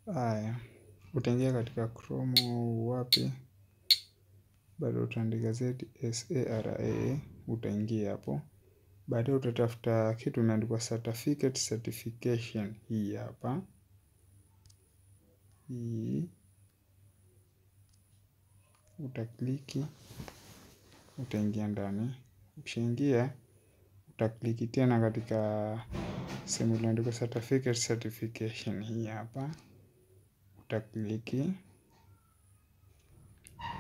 Haya, utaingia katika Chrome wapi, bado utaandika ZSARA, utaingia hapo. Baadaye utatafuta kitu imeandikwa certification, hii hapa. Hii utakliki, utaingia ndani. Ukishaingia utakliki tena katika sehemu iliyoandikwa certification, hii hapa. Utakliki.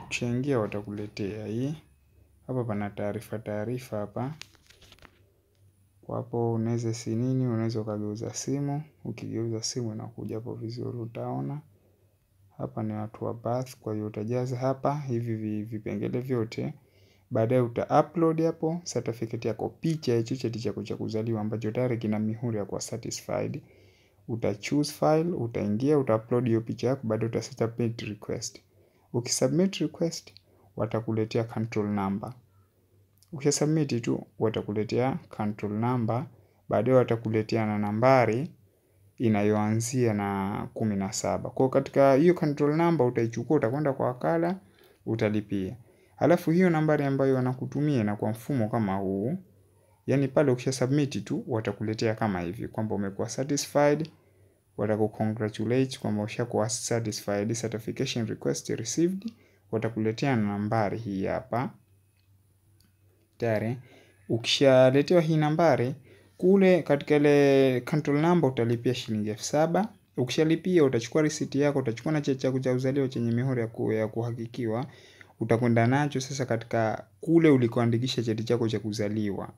Ukishaingia watakuletea hii. Hapa pana taarifa hapa. Kwa hapo unaweza unaweza ukageuza simu. Ukigeuza simu inakuja hapo vizuri, utaona. Hapa ni watu wa birth, kwa hiyo utajaza hapa hivi vipengele vyote. Baadaye uta-upload hapo certificate yako, picha ya cheti chako cha kuzaliwa ambacho tayari kina mihuri ya kuwa satisfied. Uta-choose file, utaingia, uta-upload hiyo picha yako, baadaye uta-submit request. Ukisubmit request, watakuletea control number. Ukisubmit tu, watakuletea control number, baadaye watakuletea na nambari inayoanzia na 17. Kwa katika hiyo control number utaichukua, utakwenda kwa wakala, utalipia. Alafu hiyo nambari ambayo wanakutumia na kwa mfumo kama huu. Yaani pale ukishasubmit tu watakuletea kama hivi kwamba umekuwa satisfied, watakucongratulate kwamba ushakuwa satisfied, certification request received, watakuletea na nambari hii hapa. Tayari ukishaletewa hii nambari, kule katika ile control number utalipia shilingi 7,000. Ukishalipia utachukua receipt yako, utachukua na cheti chako cha uzalio chenye mihuri ya kuhakikiwa, utakwenda nacho sasa katika kule ulikoandikisha cheti chako cha kuzaliwa.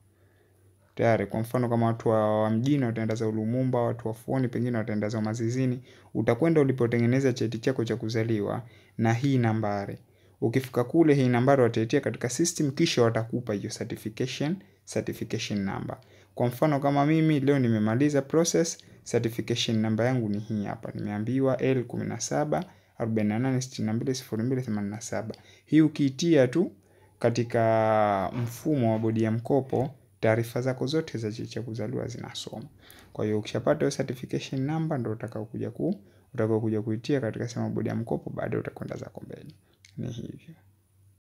Tayari kwa mfano kama watu wa mjini wataenda za Lumumba, watu wa Fuoni pengine wataenda za Mazizini, utakwenda ulipotengeneza cheti chako cha kuzaliwa na hii nambari. Ukifika kule hii nambari wataitia katika system, kisha watakupa hiyo certification number. Kwa mfano kama mimi leo nimemaliza process, certification number yangu ni hii hapa. Nimeambiwa L17 48620287. Hii ukiitia tu katika mfumo wa bodi ya mkopo, taarifa zako zote za cheti cha kuzaliwa zinasoma. Kwa hiyo ukishapata hiyo certification number ndio utakaokuja kuitia katika sehemu ya bodi ya mkopo, baadaye utakwenda zako mbele. Ni hivyo.